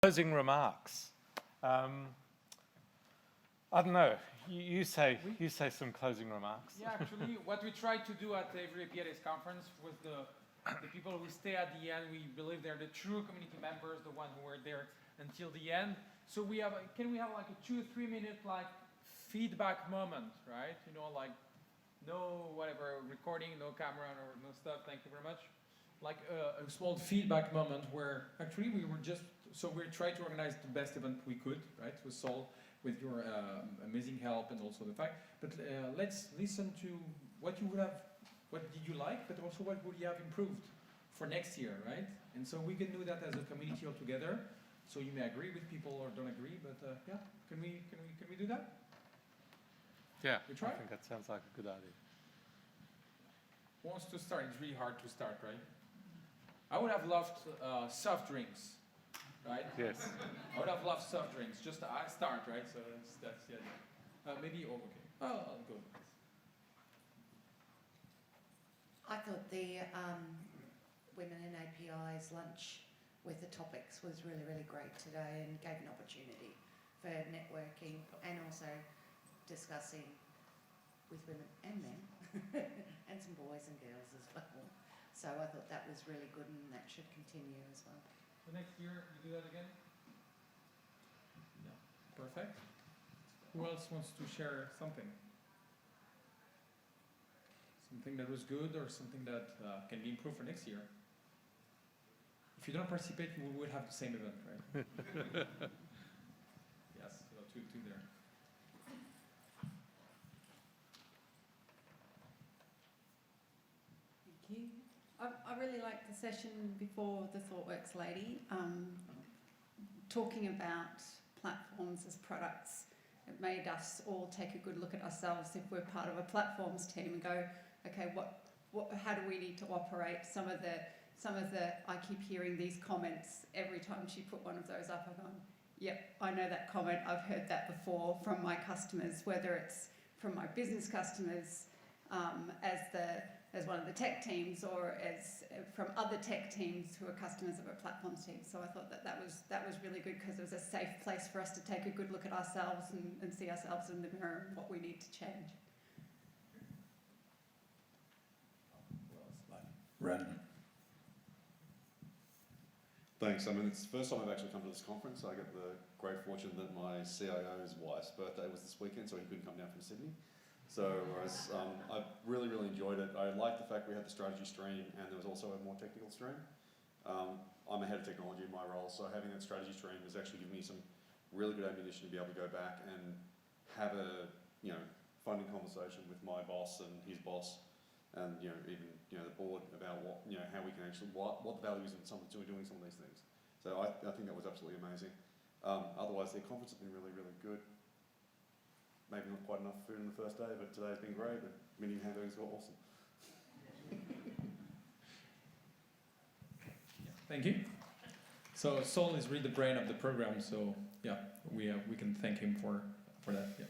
Closing remarks. I don't know. You say some closing remarks. Yeah, actually, what we try to do at every Apidays conference with the people who stay at the end, we believe they're the true community members, the ones who were there until the end. So we have, can we have like a 2 or 3 minute like feedback moment, right? You know, like no whatever recording, no camera, or no stuff. Thank you very much. Like a small feedback moment where actually we were just, so we tried to organize the best event we could, right, with Saul, with your amazing help and also the fact. But let's listen to what you would have, what did you like, but also what would you have improved for next year, right? And so we can do that as a community all together. So you may agree with people or don't agree, but yeah, can we do that? Yeah, We try? I think that sounds like a good idea. Who wants to start? It's really hard to start, right? I would have loved soft drinks, right? Yes. I would have loved soft drinks. Just I start, right? So that's the idea. Maybe, oh, okay. I'll go. I thought the Women in APIs lunch with the topics was really, really great today and gave an opportunity for networking and also discussing with women and men and some boys and girls as well. So I thought that was really good and that should continue as well. So next year, you do that again? Yeah. Perfect. Who else wants to share something? Something that was good or something that can be improved for next year? If you don't participate, we will have the same event, right? Yes, so two there. Thank you. I really liked the session before the ThoughtWorks lady, talking about platforms as products. It made us all take a good look at ourselves if we're part of a platforms team and go, okay, how do we need to operate? Some of the, I keep hearing these comments every time she put one of those up. I've gone, yep, I know that comment. I've heard that before from my customers, whether it's from my business customers as one of the tech teams or as from other tech teams who are customers of a platforms team. So I thought that was really good because it was a safe place for us to take a good look at ourselves and see ourselves in the mirror and what we need to change. Ren. Thanks. I mean, it's the first time I've actually come to this conference. I get the great fortune that my CIO's wife's birthday was this weekend, so he couldn't come down from Sydney. So I really, really enjoyed it. I liked the fact we had the strategy stream and there was also a more technical stream. I'm a head of technology in my role, so having that strategy stream has actually given me some really good ammunition to be able to go back and have a funding conversation with my boss and his boss, and even the board about what how we can actually what the values in doing some of these things. So I think that was absolutely amazing. Otherwise, the conference has been really, really good. Maybe not quite enough food on the first day, but today's been great. The mini hamburgers were awesome. Thank you. So Saul is really the brain of the program. So yeah, we can thank him for that. Yeah.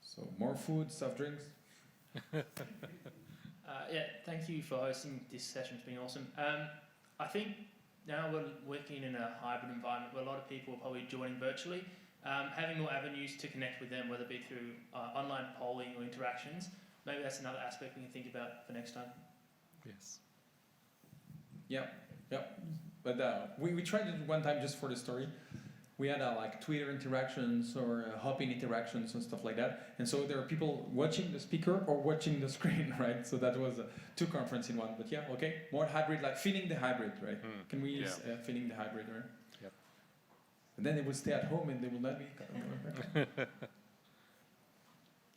So more food, soft drinks. Yeah, thank you for hosting this session. It's been awesome. I think now we're working in a hybrid environment where a lot of people are probably joining virtually. Having more avenues to connect with them, whether it be through online polling or interactions, maybe that's another aspect we can think about for next time. Yes. Yeah. But we tried it one time just for the story. We had like Twitter interactions or hop-in interactions and stuff like that. And so there are people watching the speaker or watching the screen, right? So that was two conferences in one. But yeah, okay, more hybrid, like feeling the hybrid, right? Can we use feeling the hybrid, right? Yep. And then they will stay at home and they will not be.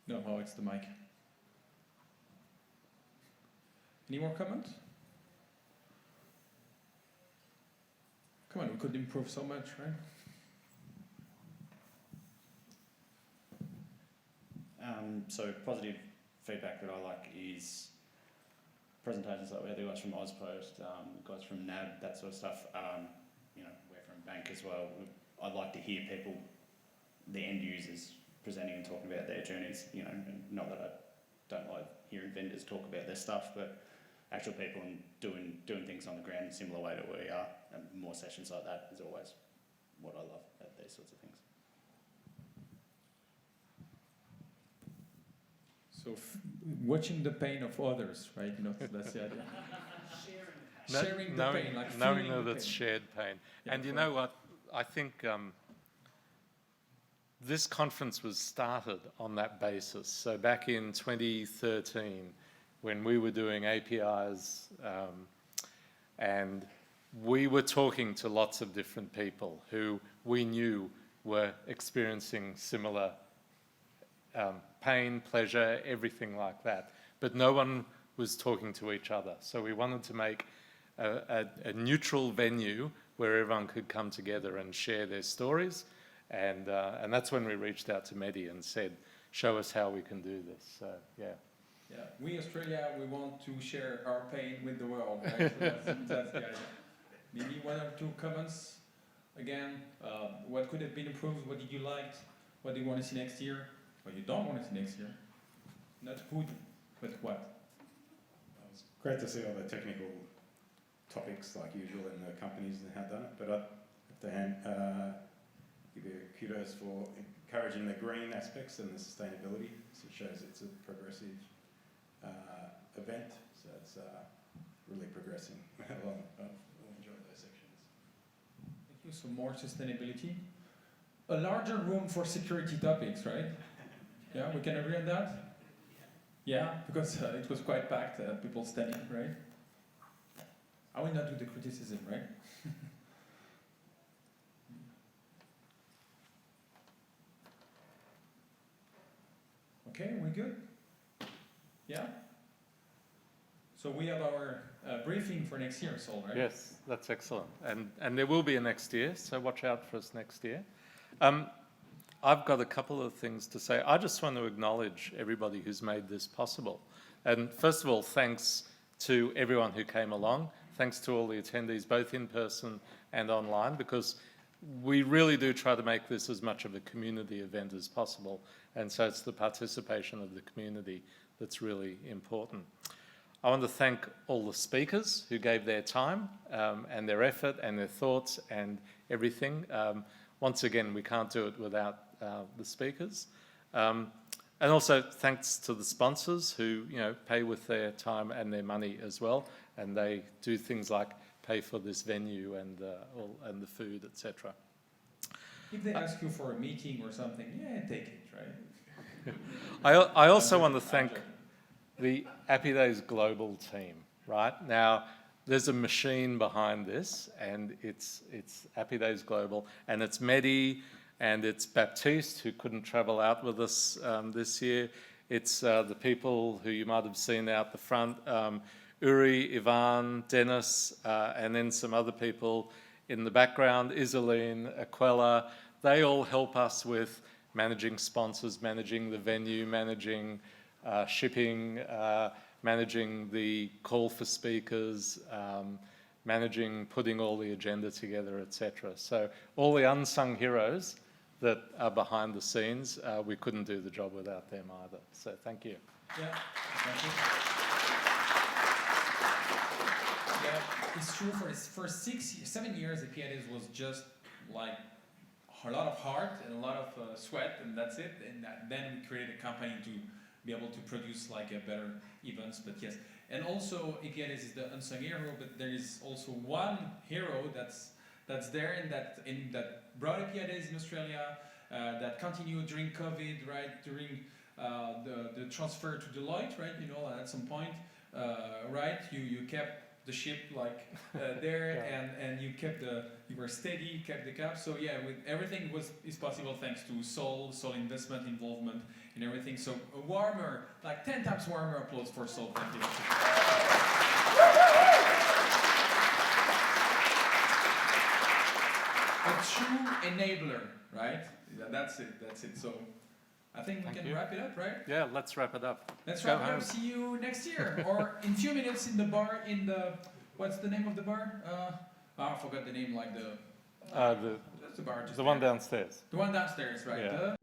No, it's the mic. Any more comments? Come on, we could improve so much, right? So positive feedback that I like is presentations like we had the guys from Ozpost, guys from NAB, that sort of stuff. We're from Bank as well. I'd like to hear people, the end users, presenting and talking about their journeys. And not that I don't like hearing vendors talk about their stuff, but actual people and doing things on the ground in a similar way to where we are. And more sessions like that is always what I love at these sorts of things. So watching the pain of others, right? You know, that's the idea. Sharing the pain, like knowing feeling that the it's pain. shared pain. Yeah, And you correct. know what? I think this conference was started on that basis. So back in 2013, when we were doing APIs, and we were talking to lots of different people who we knew were experiencing similar pain, pleasure, everything like that. But no one was talking to each other. So we wanted to make a neutral venue where everyone could come together and share their stories. And that's when we reached out to Mehdi and said, show us how we can do this. So, yeah. Yeah, we Australia, we want to share our pain with the world, right? So that's the idea. Maybe one or two comments. Again, what could have been improved? What did you like? What do you want to see next year? What you don't want to see next year? Not who, but what? It's great to see all the technical topics like usual in the companies and how done it, but I have to give you kudos for encouraging the green aspects and the sustainability. So it shows it's a progressive event, so it's really progressing along. I've enjoyed those sections. Thank you. So more sustainability. A larger room for security topics, right? Yeah, we can agree on that? Yeah, because it was quite packed, people standing, right? I will not do the criticism, right? Okay, we good? Yeah? So we have our briefing for next year, Saul, right? Yes, that's excellent. And there will be a next year, so watch out for us next year. I've got a couple of things to say. I just want to acknowledge everybody who's made this possible. And first of all, thanks to everyone who came along. Thanks to all the attendees, both in person and online, because we really do try to make this as much of a community event as possible. And so it's the participation of the community that's really important. I want to thank all the speakers who gave their time and their effort and their thoughts and everything. Once again, we can't do it without the speakers. And also thanks to the sponsors who, you know, pay with their time and their money as well. And they do things like pay for this venue and the food, etc. If they ask you for a meeting or something, yeah, take it, right? I also want to thank the Apidays global team, right? Now, there's a machine behind this, and it's Apidays Global, and it's Mehdi, and it's Baptiste, who couldn't travel out with us this year. It's the people who you might have seen out the front, Uri, Ivan, Dennis, and then some other people in the background, Isoline, Aquella. They all help us with managing sponsors, managing the venue, managing shipping, managing the call for speakers, managing putting all the agenda together, etc. So all the unsung heroes that are behind the scenes, we couldn't do the job without them either. So thank you. Yeah, thank you. Yeah, it's true. For 7 years, Apidays was just like a lot of heart and a lot of sweat, and that's it. And then we created a company to be able to produce like a better events. But yes, and also Apidays is the unsung hero, but there is also one hero that's there and that brought Apidays in Australia, that continued during COVID, right? During the transfer to Deloitte, right? You know, at some point, right? You kept the ship like there, yeah. and you were steady, kept the cap. So yeah, everything is possible thanks to Saul investment, involvement, and everything. So a warmer, like 10 times warmer applause for Saul. Thank you. A true enabler, right? Yeah, that's it. So I think we can wrap it up, right? Yeah, let's wrap it up. Let's wrap it up. See you next year, or in a few minutes in the bar. What's the name of the bar? I forgot the name. Like that's the bar. The one downstairs. The one downstairs, right? Yeah.